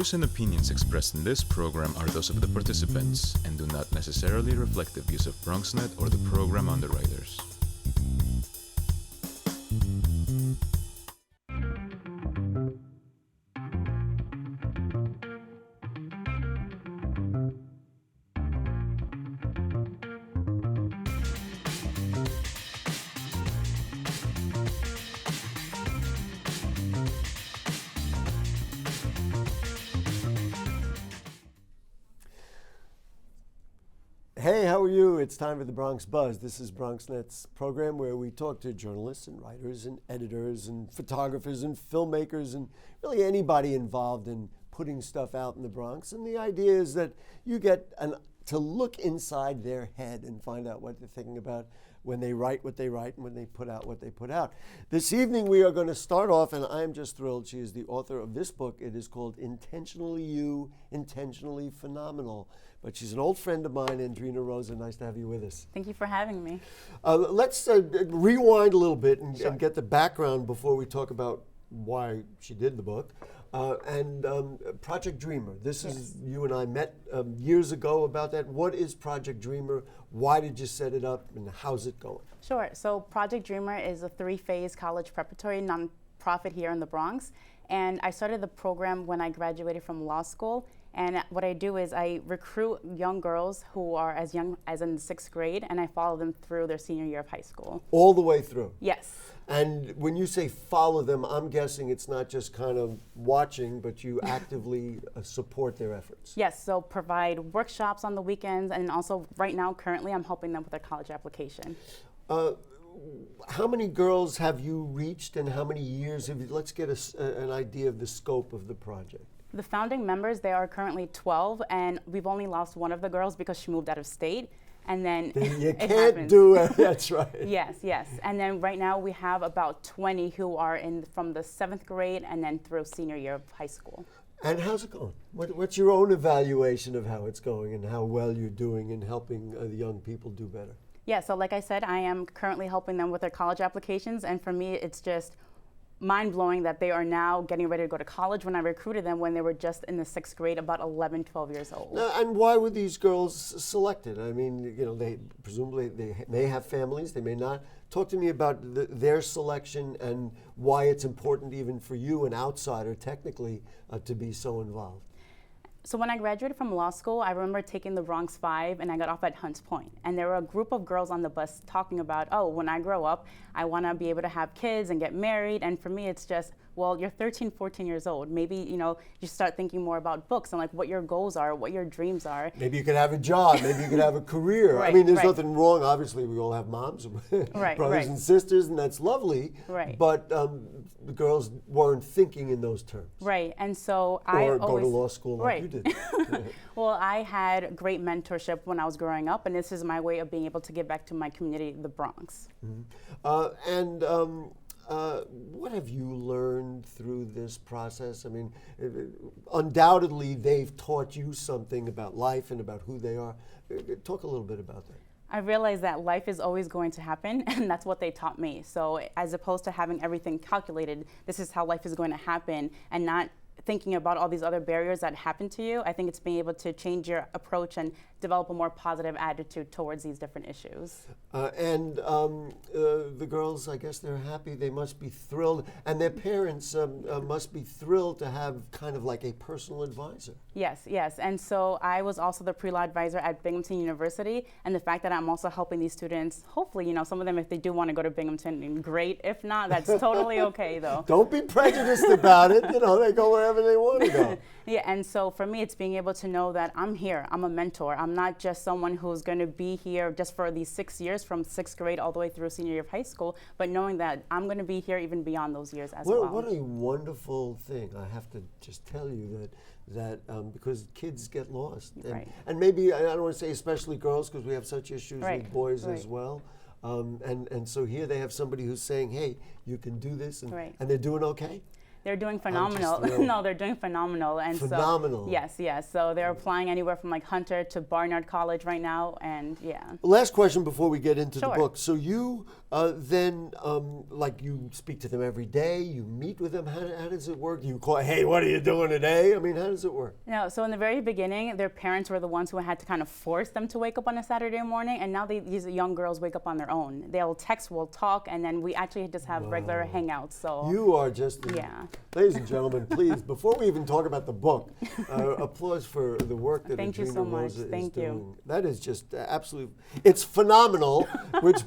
views and opinions expressed in this program are those of the participants and do not necessarily reflect the views of BronxNet or the program underwriters. Hey, how are you? It's time for the Bronx Buzz. This is BronxNet's program where we talk to journalists and writers and editors and photographers and filmmakers and really anybody involved in putting stuff out in the Bronx. And the idea is that you get to look inside their head and find out what they're thinking about when they write what they write and when they put out what they put out. This evening we are going to start off, and I'm just thrilled. She is the author of this book. It is called Intentionally You, Intentionally Phenomenal. But she's an old friend of mine, Andreina Rosa. Nice to have you with us. Thank you for having me. Let's rewind a little bit and, Sure. and get the background before we talk about why she did the book. Project Dreamer. This is, you and I met years ago about that. What is Project Dreamer? Why did you set it up, and how's it going? Sure. So Project Dreamer is a 3-phase college preparatory nonprofit here in the Bronx. And I started the program when I graduated from law school. And what I do is I recruit young girls who are as young as in 6th grade, and I follow them through their senior year of high school. All the way through? Yes. And when you say follow them, I'm guessing it's not just kind of watching, but you actively support their efforts. Yes, so provide workshops on the weekends, and also right now, currently, I'm helping them with their college application. How many girls have you reached, and how many years have you? Let's get an idea of the scope of the project. The founding members, they are currently 12, and we've only lost one of the girls because she moved out of state. And then you it can't happens. do it. That's right. Yes, yes. And then right now we have about 20 who are in from the 7th grade and then through senior year of high school. And how's it going? What's your own evaluation of how it's going and how well you're doing in helping the young people do better? Yeah, so like I said, I am currently helping them with their college applications, and for me it's just mind-blowing that they are now getting ready to go to college when I recruited them when they were just in the 6th grade, about 11, 12 years old. And why were these girls selected? I mean, you know, they presumably they may have families, they may not. Talk to me about their selection and why it's important even for you, an outsider technically, to be so involved. So when I graduated from law school, I remember taking the Bronx 5 and I got off at Hunts Point. And there were a group of girls on the bus talking about, oh, when I grow up, I want to be able to have kids and get married. And for me, it's just, well, you're 13, 14 years old. Maybe, you know, you start thinking more about books and like what your goals are, what your dreams are. Maybe you could have a job, maybe you could have a career. Right, I mean, there's right. nothing wrong. Obviously, we all have moms, Right, brothers right. and sisters, and that's lovely. Right. But the girls weren't thinking in those terms. Right, and so Or I go to law school like right. you did. Well, I had great mentorship when I was growing up, and this is my way of being able to give back to my community, the Bronx. Mm-hmm. What have you learned through this process? I mean, undoubtedly they've taught you something about life and about who they are. Talk a little bit about that. I realized that life is always going to happen, and that's what they taught me. So as opposed to having everything calculated, this is how life is going to happen, and not thinking about all these other barriers that happen to you. I think it's being able to change your approach and develop a more positive attitude towards these different issues. The girls, I guess they're happy. They must be thrilled. And their parents must be thrilled to have kind of like a personal advisor. Yes, yes. And so I was also the pre-law advisor at Binghamton University. And the fact that I'm also helping these students, hopefully, you know, some of them, if they do want to go to Binghamton, great. If not, that's totally okay, though. Don't be prejudiced about it. You know, they go wherever they want to go. Yeah, and so for me, it's being able to know that I'm here. I'm a mentor. I'm not just someone who's going to be here just for these 6 years from 6th grade all the way through senior year of high school, but knowing that I'm going to be here even beyond those years as well. What a wonderful thing. I have to just tell you that because kids get lost. And, Right. and maybe, I don't want to say especially girls because we have such issues Right, with boys right. as well. And so here they have somebody who's saying, hey, you can do this, and, Right. and they're doing okay. They're doing phenomenal. No, they're doing phenomenal. And phenomenal. So, yes. So they're applying anywhere from like Hunter to Barnard College right now, and yeah. Last question before we get into the Sure. book. So you then, like, you speak to them every day. You meet with them. How does it work? You call, hey, what are you doing today? I mean, how does it work? No, so in the very beginning, their parents were the ones who had to kind of force them to wake up on a Saturday morning, and now these young girls wake up on their own. They'll text, we'll talk, and then we actually just have regular hangouts. So you are just, yeah. Ladies and gentlemen, please, before we even talk about the book, applause for the work that Thank you Andreina so much. Rosa is Thank doing. you. That is just absolutely, it's phenomenal, which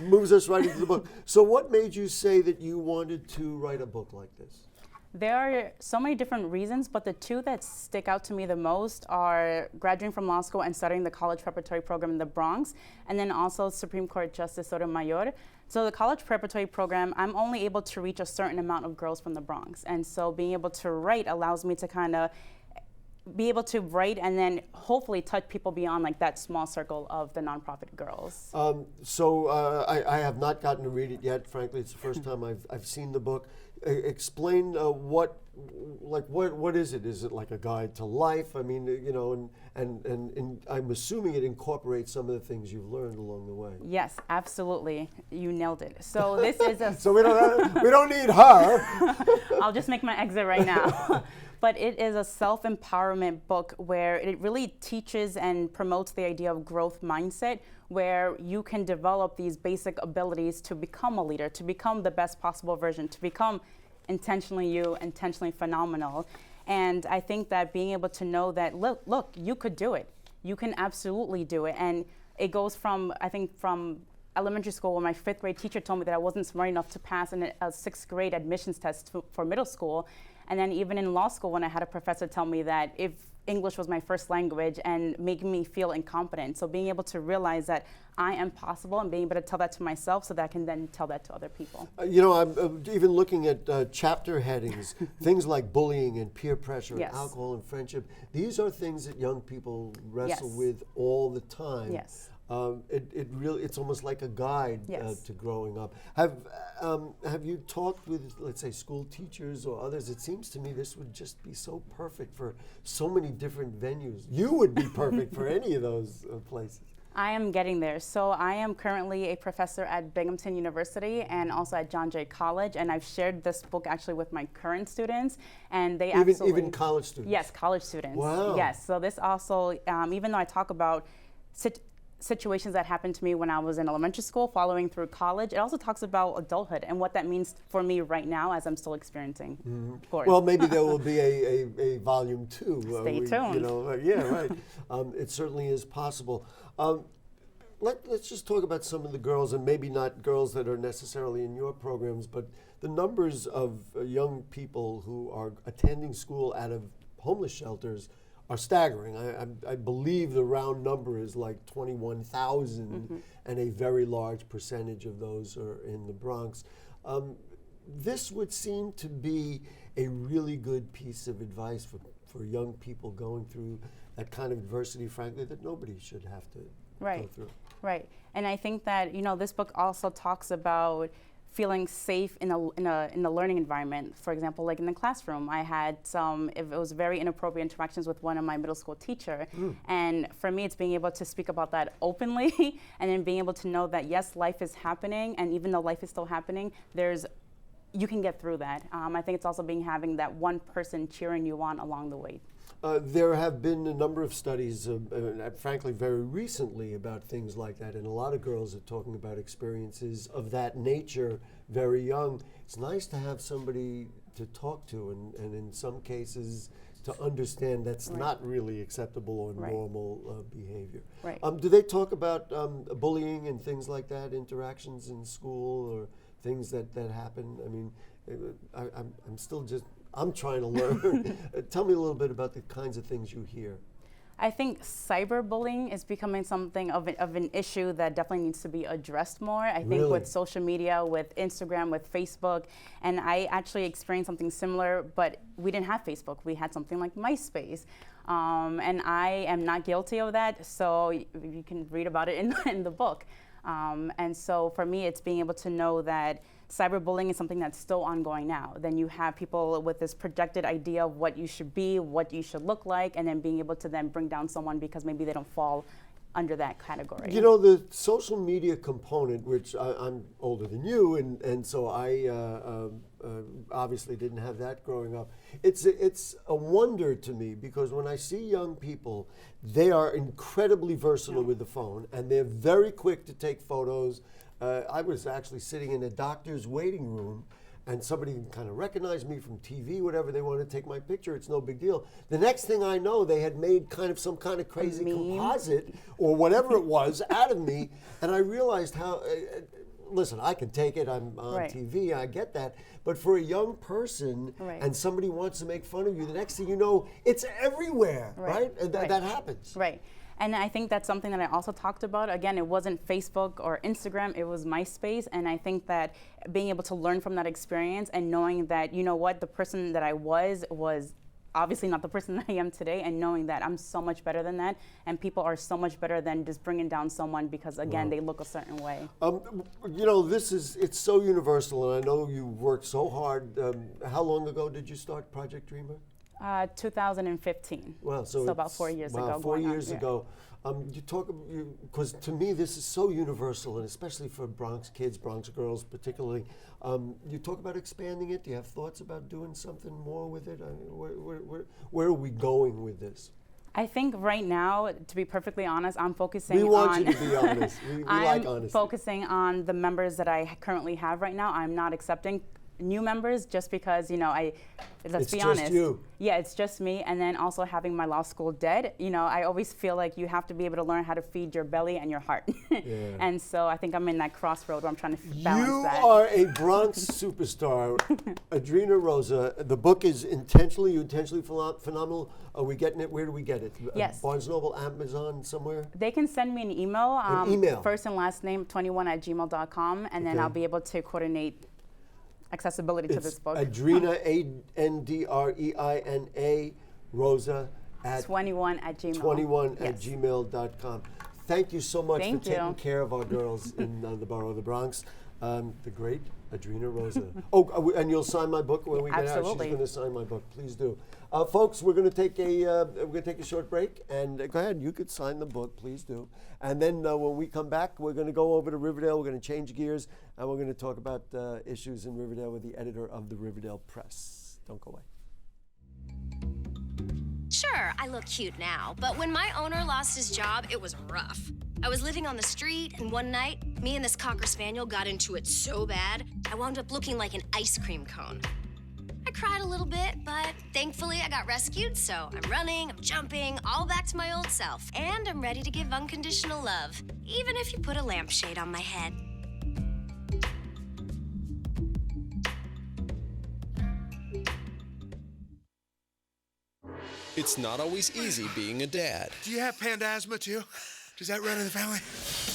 moves us right into the book. So what made you say that you wanted to write a book like this? There are so many different reasons, but the two that stick out to me the most are graduating from law school and studying the college preparatory program in the Bronx, and then also Supreme Court Justice Sotomayor. So the college preparatory program, I'm only able to reach a certain amount of girls from the Bronx. And so being able to write allows me to kind of be able to write and then hopefully touch people beyond like that small circle of the nonprofit girls. I have not gotten to read it yet. Frankly, it's the first time I've seen the book. Explain what is it? Is it like a guide to life? I mean, you know, and I'm assuming it incorporates some of the things you've learned along the way. Yes, absolutely. You nailed it. So this is a so we don't need her. I'll just make my exit right now. But it is a self-empowerment book where it really teaches and promotes the idea of growth mindset, where you can develop these basic abilities to become a leader, to become the best possible version, to become intentionally you, intentionally phenomenal. And I think that being able to know that, look, you could do it. You can absolutely do it. And it goes from, I think, from elementary school, when my 5th grade teacher told me that I wasn't smart enough to pass a 6th grade admissions test for middle school. And then even in law school, when I had a professor tell me that if English was my first language and making me feel incompetent. So being able to realize that I am possible and being able to tell that to myself so that I can then tell that to other people. You know, I'm even looking at chapter headings, things like bullying and peer pressure Yes. and alcohol and friendship. These are things that young people wrestle Yes. with all the time. Yes. It's almost like a guide Yes. to growing up. Have you talked with, let's say, school teachers or others? It seems to me this would just be so perfect for so many different venues. You would be perfect for any of those places. I am getting there. So I am currently a professor at Binghamton University and also at John Jay College, and I've shared this book actually with my current students, and they even college students. Yes, college students. Wow. Yes. So this also, even though I talk about situations that happened to me when I was in elementary school, following through college, it also talks about adulthood and what that means for me right now as I'm still experiencing. Mm-hmm. Of course. Well, maybe there will be a volume 2. Stay tuned. You know, yeah, right. It certainly is possible. Let's just talk about some of the girls, and maybe not girls that are necessarily in your programs, but the numbers of young people who are attending school out of homeless shelters are staggering. I believe the round number is like 21,000, mm-hmm. and a very large percentage of those are in the Bronx. This would seem to be a really good piece of advice for young people going through that kind of adversity, frankly, that nobody should have to go through. Right. And I think that, you know, this book also talks about feeling safe in a learning environment. For example, like in the classroom, I had it was very inappropriate interactions with one of my middle school teacher. And for me, it's being able to speak about that openly and then being able to know that, yes, life is happening. And even though life is still happening, you can get through that. I think it's also having that one person cheering you on along the way. There have been a number of studies, frankly, very recently about things like that, and a lot of girls are talking about experiences of that nature very young. It's nice to have somebody to talk to, and in some cases, to understand that's not really acceptable or normal behavior. Right. Do they talk about bullying and things like that, interactions in school or things that happen? I mean, I'm trying to learn. Tell me a little bit about the kinds of things you hear. I think cyberbullying is becoming something of an issue that definitely needs to be addressed more. I think with social media, with Instagram, with Facebook, and I actually experienced something similar, but we didn't have Facebook. We had something like MySpace. And I am not guilty of that, so you can read about it in the book. And so for me, it's being able to know that cyberbullying is something that's still ongoing now. Then you have people with this projected idea of what you should be, what you should look like, and then being able to then bring down someone because maybe they don't fall under that category. You know, the social media component, which I'm older than you, and so I obviously didn't have that growing up. It's a wonder to me because when I see young people, they are incredibly versatile with the phone, and they're very quick to take photos. I was actually sitting in a doctor's waiting room, and somebody kind of recognized me from TV, whatever, they wanted to take my picture, it's no big deal. The next thing I know, they had made kind of some kind of crazy composite or whatever it was out of me, and I realized how, listen, I can take it, I'm on TV, I get that, but for a young person and somebody wants to make fun of you, the next thing you know, it's everywhere, right? And that happens. Right. And I think that's something that I also talked about. Again, it wasn't Facebook or Instagram, it was MySpace. And I think that being able to learn from that experience and knowing that, you know what, the person that I was obviously not the person that I am today, and knowing that I'm so much better than that, and people are so much better than just bringing down someone because, again, they look a certain way. You know, it's so universal, and I know you worked so hard. How long ago did you start Project Dreamer? 2015. Wow, so about 4 years ago. 4 years ago. You talk, because to me this is so universal, and especially for Bronx kids, Bronx girls particularly. You talk about expanding it. Do you have thoughts about doing something more with it? I mean, where are we going with this? I think right now, to be perfectly honest, I'm focusing on... We want you to be honest. We like honesty. I'm focusing on the members that I currently have right now. I'm not accepting new members just because, you know, let's be honest. It's just you. Yeah, it's just me. And then also having my law school dead, you know, I always feel like you have to be able to learn how to feed your belly and your heart. And so I think I'm in that crossroad where I'm trying to balance that. You are a Bronx superstar, Andreina Rosa. The book is intentionally phenomenal. Are we getting it? Where do we get it? Yes. Barnes Noble, Amazon, somewhere? They can send me an email. First and last name, 21@gmail.com, and then I'll be able to coordinate accessibility to this book. Andreina, Andreina, Rosa at 21@gmail. 21@gmail.com. Thank you so much for taking care of our girls in the borough of the Bronx. The great Andreina Rosa. And you'll sign my book when we get out. She's going to sign my book. Please do, folks. We're going to take a short break, and go ahead. You could sign the book, please do. And then when we come back, we're going to go over to Riverdale. We're going to change gears, and we're going to talk about issues in Riverdale with the editor of the Riverdale Press. Don't go away. Sure, I look cute now, but when my owner lost his job, it was rough. I was living on the street, and one night, me and this Cocker Spaniel got into it so bad, I wound up looking like an ice cream cone. I cried a little bit, but thankfully I got rescued, so I'm running, I'm jumping, all back to my old self, and I'm ready to give unconditional love, even if you put a lampshade on my head. It's not always easy being a dad. Do you have panda asthma too? Does that run in the family?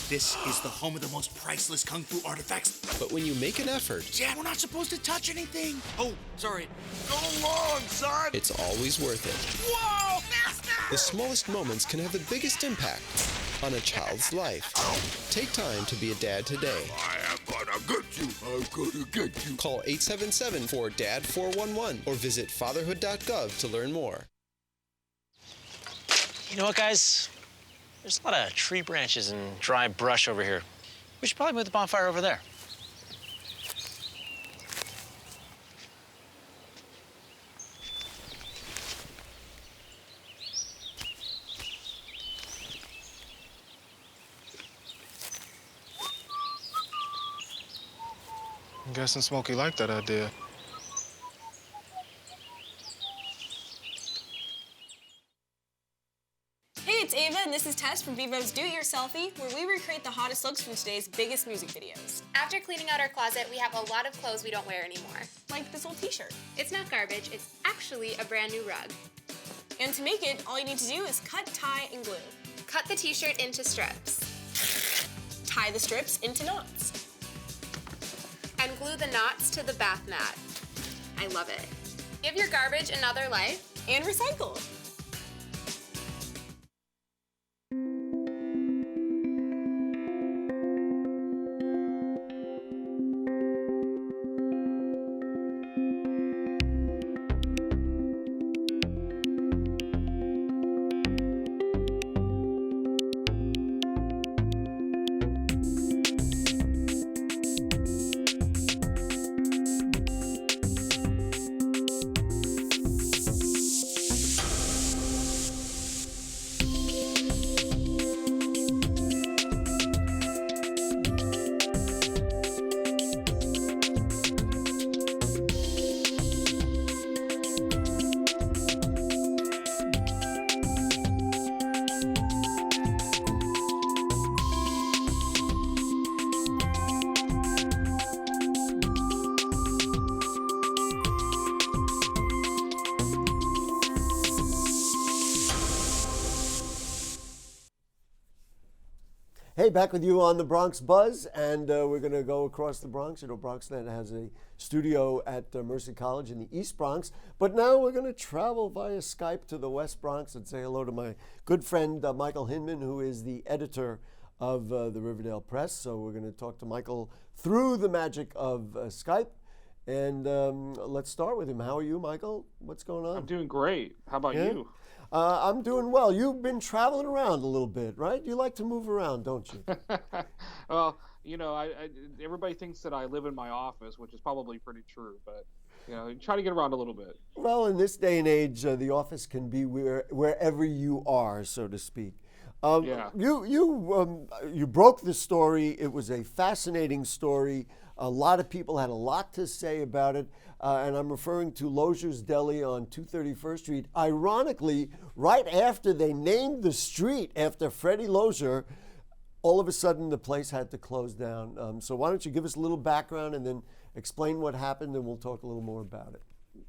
This is the home of the most priceless kung fu artifacts. But when you make an effort... Dad, we're not supposed to touch anything. Oh, sorry. Go along, son! It's always worth it. Whoa! Master! The smallest moments can have the biggest impact on a child's life. Take time to be a dad today. I am gonna get you. I'm gonna get you. Call 877-4DAD-411 or visit fatherhood.gov to learn more. You know what, guys? There's a lot of tree branches and dry brush over here. We should probably move the bonfire over there. I'm guessing Smokey liked that idea. It's Ava, and this is Tess from Vivo's Do-It-Yourselfie, where we recreate the hottest looks from today's biggest music videos. After cleaning out our closet, we have a lot of clothes we don't wear anymore. Like this old t-shirt. It's not garbage, it's actually a brand new rug. And to make it, all you need to do is cut, tie, and glue. Cut the t-shirt into strips. Tie the strips into knots. And glue the knots to the bath mat. I love it. Give your garbage another life. And recycle. Hey, back with you on the Bronx Buzz, and we're going to go across the Bronx. You know, BronxNet has a studio at Mercy College in the East Bronx, but now we're going to travel via Skype to the West Bronx and say hello to my good friend Michael Hinman, who is the editor of the Riverdale Press. So we're going to talk to Michael through the magic of Skype, and let's start with him. How are you, Michael? What's going on? I'm doing great. How about you? I'm doing well. You've been traveling around a little bit, right? You like to move around, don't you? Well, you know, everybody thinks that I live in my office, which is probably pretty true, but, you know, try to get around a little bit. Well, in this day and age, the office can be wherever you are, so to speak. You broke the story. It was a fascinating story. A lot of people had a lot to say about it, and I'm referring to Lozier's Deli on 231st Street. Ironically, right after they named the street after Freddie Lozier, all of a sudden the place had to close down. So why don't you give us a little background and then explain what happened, and we'll talk a little more about it.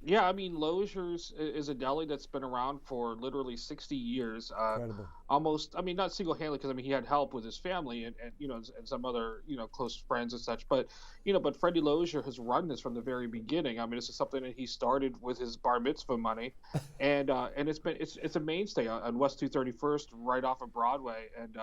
Yeah, I mean, Lozier's is a deli that's been around for literally 60 years. Incredible. Almost, I mean, not single-handedly, because, I mean, he had help with his family and you know, and some other, you know, close friends and such. But, you know, but Freddie Lozier has run this from the very beginning. I mean, this is something that he started with his bar mitzvah money. And it's a mainstay on West 231st, right off of Broadway. And,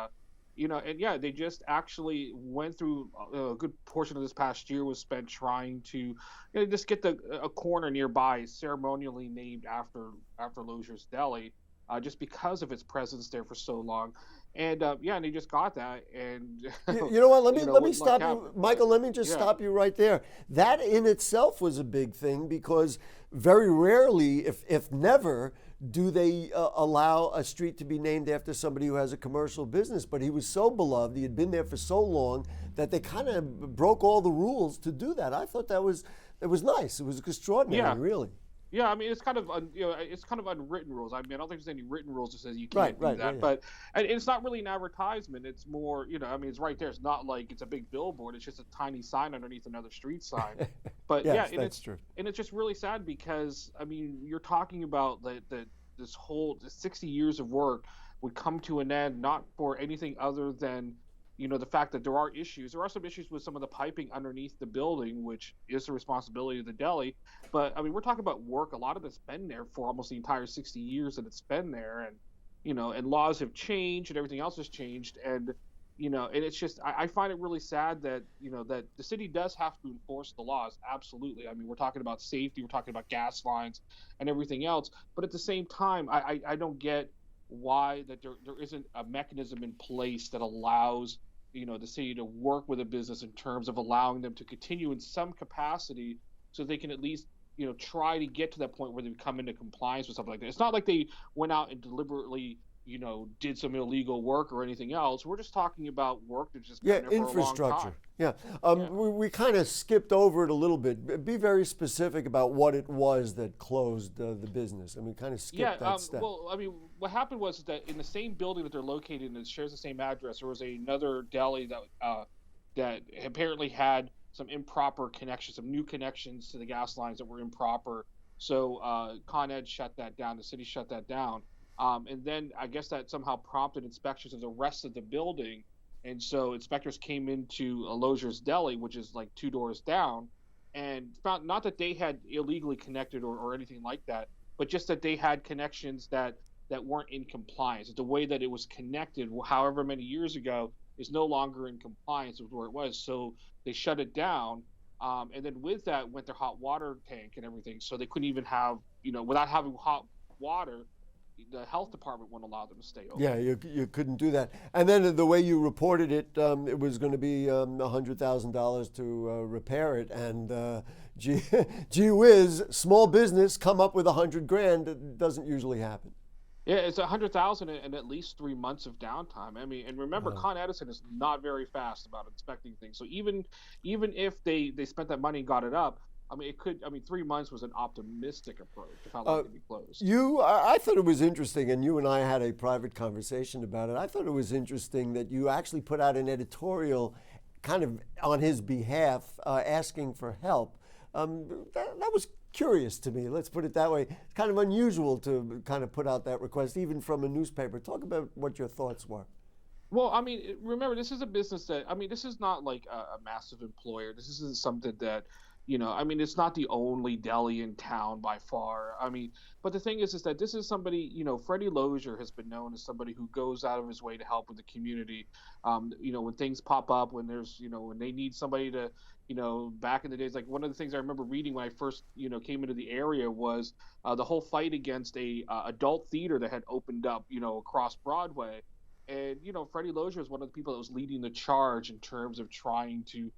you know, and yeah, they just actually went through a good portion of this past year was spent trying to, you know, just get a corner nearby ceremonially named after Lozier's Deli, just because of its presence there for so long. And yeah, and they just got that. And you know what? Let me stop you, Michael. Let me just stop you right there. That in itself was a big thing, because very rarely, if never, do they allow a street to be named after somebody who has a commercial business. But he was so beloved, he had been there for so long, that they kind of broke all the rules to do that. I thought it was nice. It was extraordinary, really. Yeah, I mean, it's kind of it's kind of unwritten rules. I mean, I don't think there's any written rules that says you can't do that. But and it's not really an advertisement. It's more, you know, I mean, it's right there. It's not like it's a big billboard. It's just a tiny sign underneath another street sign. But yes, yeah, that's true. And it's just really sad, because I mean, you're talking about this whole 60 years of work would come to an end, not for anything other than, you know, the fact that there are issues. There are some issues with some of the piping underneath the building, which is the responsibility of the deli. But I mean, we're talking about work. A lot of it's been there for almost the entire 60 years that it's been there. And, you know, and laws have changed and everything else has changed. And, you know, and it's just, I find it really sad that, you know, that the city does have to enforce the laws. Absolutely. I mean, we're talking about safety, we're talking about gas lines and everything else. But at the same time, I don't get why that there isn't a mechanism in place that allows, you know, the city to work with a business in terms of allowing them to continue in some capacity, so they can at least, you know, try to get to that point where they come into compliance with something like that. It's not like they went out and deliberately, you know, did some illegal work or anything else. We're just talking about work that's just been there infrastructure. For a long time. Yeah, we kind of skipped over it a little bit. Be very specific about what it was that closed the business. I mean, kind of skipped that step. Well, I mean, what happened was that in the same building that they're located in, that shares the same address, there was another deli that apparently had some improper connections, some new connections to the gas lines that were improper. So Con Ed shut that down. The city shut that down. And then I guess that somehow prompted inspections of the rest of the building. And so inspectors came into Lozier's Deli, which is like 2 doors down, and found not that they had illegally connected or anything like that, but just that they had connections that weren't in compliance. The way that it was connected, however many years ago, is no longer in compliance with where it was. So they shut it down. And then with that went their hot water tank and everything. So they couldn't even have, you know, without having hot water, the health department wouldn't allow them to stay open. Yeah, you couldn't do that. And then the way you reported it, it was going to be $100,000 to repair it. And gee whiz, small business come up with $100,000. It doesn't usually happen. Yeah, it's $100,000 and at least 3 months of downtime. I mean, and remember, Con Edison is not very fast about inspecting things. So even if they spent that money and got it up, I mean, 3 months was an optimistic approach of how long it could be closed. I thought it was interesting, and you and I had a private conversation about it. I thought it was interesting that you actually put out an editorial kind of on his behalf, asking for help. That was curious to me, let's put it that way. It's kind of unusual to kind of put out that request, even from a newspaper. Talk about what your thoughts were. Well, I mean, remember, this is a business that, I mean, this is not like a massive employer. This isn't something that, I mean, it's not the only deli in town by far. I mean, but the thing is that this is somebody, Freddie Lozier has been known as somebody who goes out of his way to help with the community. When things pop up, when there's, when they need somebody to, back in the days, like one of the things I remember reading when I first, came into the area was the whole fight against a adult theater that had opened up, across Broadway. And Freddie Lozier is one of the people that was leading the charge in terms of trying to,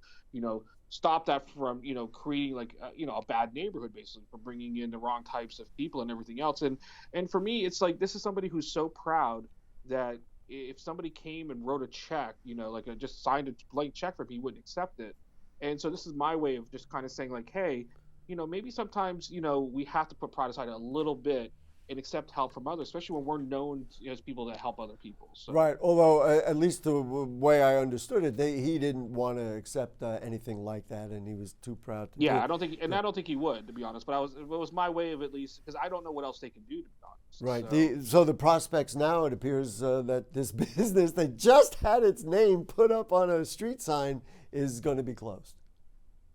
stop that from, creating like, a bad neighborhood, basically, from bringing in the wrong types of people and everything else. And for me, it's like this is somebody who's so proud that if somebody came and wrote a check, like just signed a blank check for him, he wouldn't accept it. And so this is my way of just kind of saying like, hey, maybe sometimes, we have to put pride aside a little bit and accept help from others, especially when we're known as people that help other people. So. Right. Although, at least the way I understood it, he didn't want to accept anything like that, and he was too proud to. Yeah, do it. I don't think, and I don't think he would, to be honest. But it was my way of at least, because I don't know what else they can do, to be honest. Right. So the prospects now, it appears that this business that just had its name put up on a street sign is going to be closed.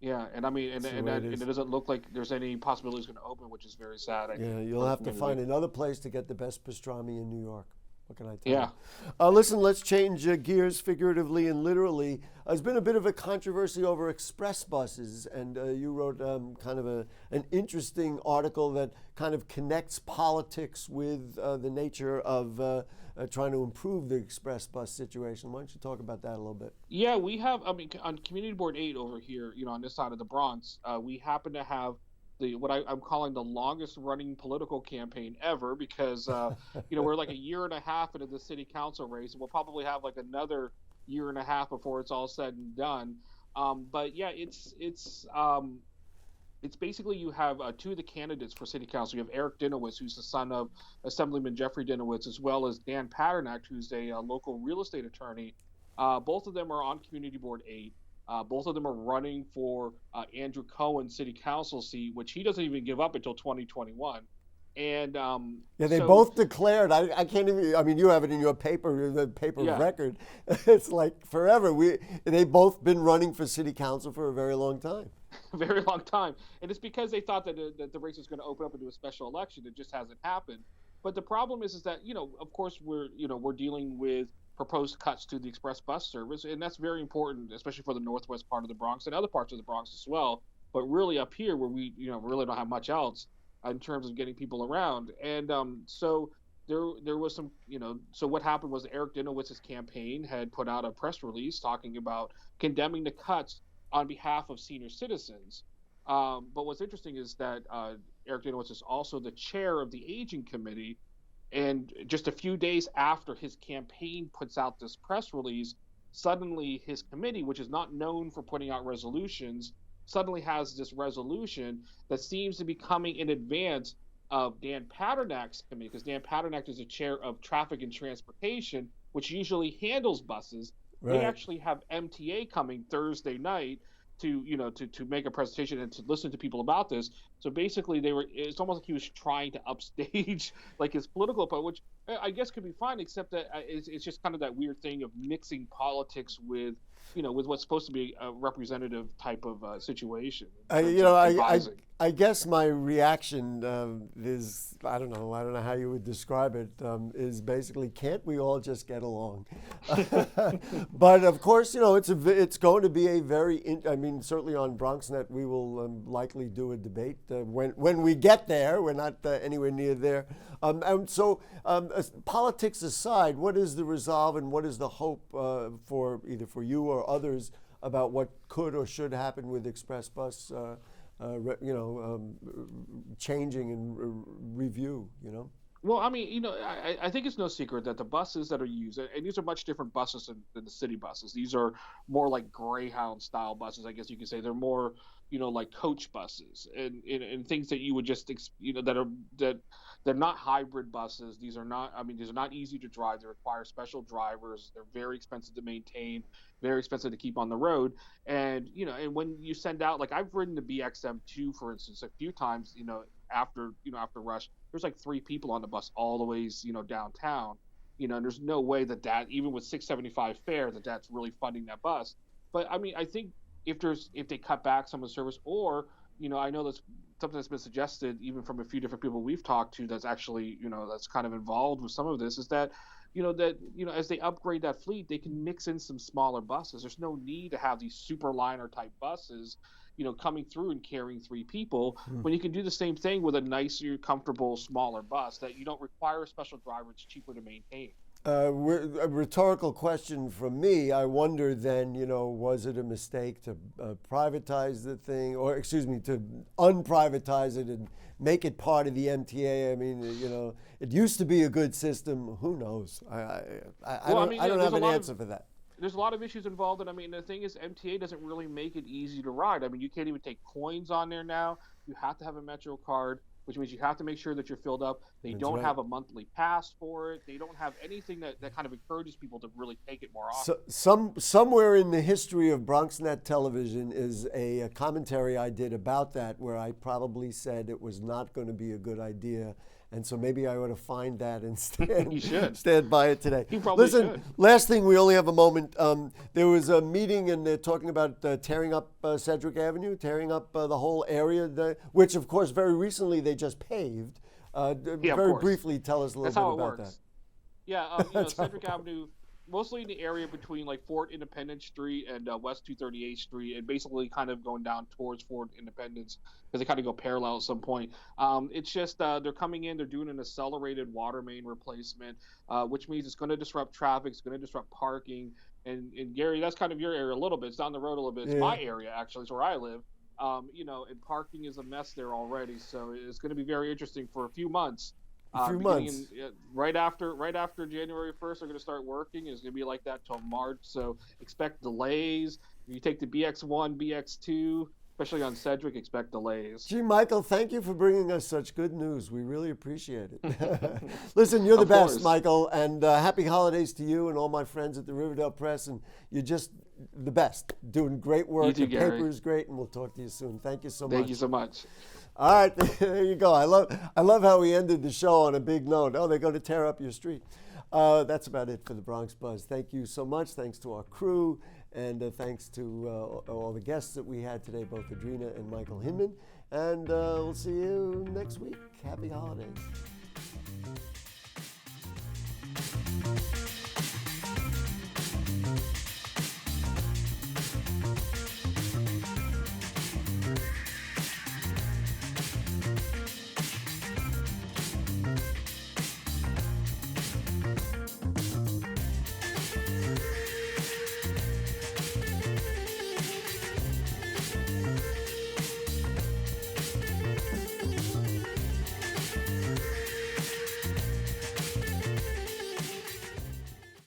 Yeah, and I mean, and it doesn't look like there's any possibility it's going to open, which is very sad. You'll have to find another place to get the best pastrami in New York. What can I tell you? Listen, let's change gears figuratively and literally. There's been a bit of a controversy over express buses, and you wrote kind of an interesting article that kind of connects politics with the nature of trying to improve the express bus situation. Why don't you talk about that a little bit? Yeah, we have, I mean, on Community Board 8 over here, on this side of the Bronx, we happen to have what I'm calling the longest running political campaign ever, because we're like a year and a half into the city council race, and we'll probably have like another year and a half before it's all said and done. But yeah, it's basically you have two of the candidates for city council. You have Eric Dinowitz, who's the son of Assemblyman Jeffrey Dinowitz, as well as Dan Paternak, who's a local real estate attorney. Both of them are on Community Board 8. Both of them are running for Andrew Cohen's city council seat, which he doesn't even give up until 2021. And they both declared. I can't even. I mean, you have it in your paper, the paper record. It's like forever. They've both been running for city council for a very long time. Very long time, and it's because they thought that the race was going to open up into a special election. It just hasn't happened. But the problem is that of course we're dealing with proposed cuts to the express bus service, and that's very important, especially for the northwest part of the Bronx and other parts of the Bronx as well. But really up here, where we really don't have much else in terms of getting people around, and so there was some So what happened was Eric Dinowitz's campaign had put out a press release talking about condemning the cuts on behalf of senior citizens. But what's interesting is that Eric Dinowitz is also the chair of the aging committee. And just a few days after his campaign puts out this press release, suddenly his committee, which is not known for putting out resolutions, suddenly has this resolution that seems to be coming in advance of Dan Paternak's committee, because Dan Paternak is the chair of traffic and transportation, which usually handles buses. Right. They actually have MTA coming Thursday night to make a presentation and to listen to people about this. So basically it's almost like he was trying to upstage like his political opponent, which I guess could be fine, except that it's just kind of that weird thing of mixing politics with what's supposed to be a representative type of situation. I guess my reaction is, I don't know how you would describe it, is basically, can't we all just get along? But of course, it's going to be a very, certainly on BronxNet, we will likely do a debate when we get there. We're not anywhere near there. So politics aside, what is the resolve and what is the hope for either for you or others about what could or should happen with Express Bus changing and review, Well, I mean, I think it's no secret that the buses that are used, and these are much different buses than the city buses. These are more like Greyhound style buses, I guess you could say. They're more, like coach buses and things that you would just, that they're not hybrid buses. These are not easy to drive. They require special drivers. They're very expensive to maintain, very expensive to keep on the road. And, and when you send out, like I've ridden the BXM2, for instance, a few times, after rush, there's like 3 people on the bus all the ways, downtown. And there's no way that even with $6.75 fare, that's really funding that bus. But I mean, I think if they cut back some of the service, or I know that's something that's been suggested even from a few different people we've talked to that's actually that's kind of involved with some of this, is that as they upgrade that fleet, they can mix in some smaller buses. There's no need to have these superliner type buses coming through and carrying 3 people, when you can do the same thing with a nicer, comfortable, smaller bus that you don't require a special driver. It's cheaper to maintain. A rhetorical question from me. I wonder then, was it a mistake to privatize the thing, or to unprivatize it and make it part of the MTA? I mean, it used to be a good system. Who knows? I don't have an answer for that. There's a lot of issues involved, and I mean, the thing is, MTA doesn't really make it easy to ride. I mean, you can't even take coins on there now. You have to have a Metro card, which means you have to make sure that you're filled up. They don't have a monthly pass for it. They don't have anything that kind of encourages people to really take it more often. So, somewhere in the history of BronxNet television is a commentary I did about that, where I probably said it was not going to be a good idea. And so maybe I ought to find that and stand by it today. You probably should. Last thing, we only have a moment. There was a meeting, and they're talking about tearing up Sedgwick Avenue, tearing up the whole area, which, of course, very recently they just paved. Very briefly, tell us a little bit about that. Yeah, Sedgwick Avenue, mostly in the area between like Fort Independence Street and West 238th Street, and basically kind of going down towards Fort Independence, because they kind of go parallel at some point. It's just they're coming in, they're doing an accelerated water main replacement, which means it's going to disrupt traffic, it's going to disrupt parking. And Gary, that's kind of your area a little bit. It's down the road a little bit. It's my area, actually. It's where I live. And parking is a mess there already. So it's going to be very interesting for a few months. Right after January 1st, they're going to start working. It's going to be like that till March. So expect delays. If you take the BX1, BX2, especially on Sedgwick, expect delays. Gee, Michael, thank you for bringing us such good news. We really appreciate it. Listen, you're the best, Michael, and happy holidays to you and all my friends at the Riverdale Press. And you're just the best, doing great work. You too, the Gary. paper is great, and we'll talk to you soon. Thank you so much. Thank you so much. All right, there you go. I love how we ended the show on a big note. Oh, they're going to tear up your street. That's about it for the Bronx Buzz. Thank you so much. Thanks to our crew, and thanks to all the guests that we had today, both Andreina and Michael Hinman. And we'll see you next week. Happy holidays.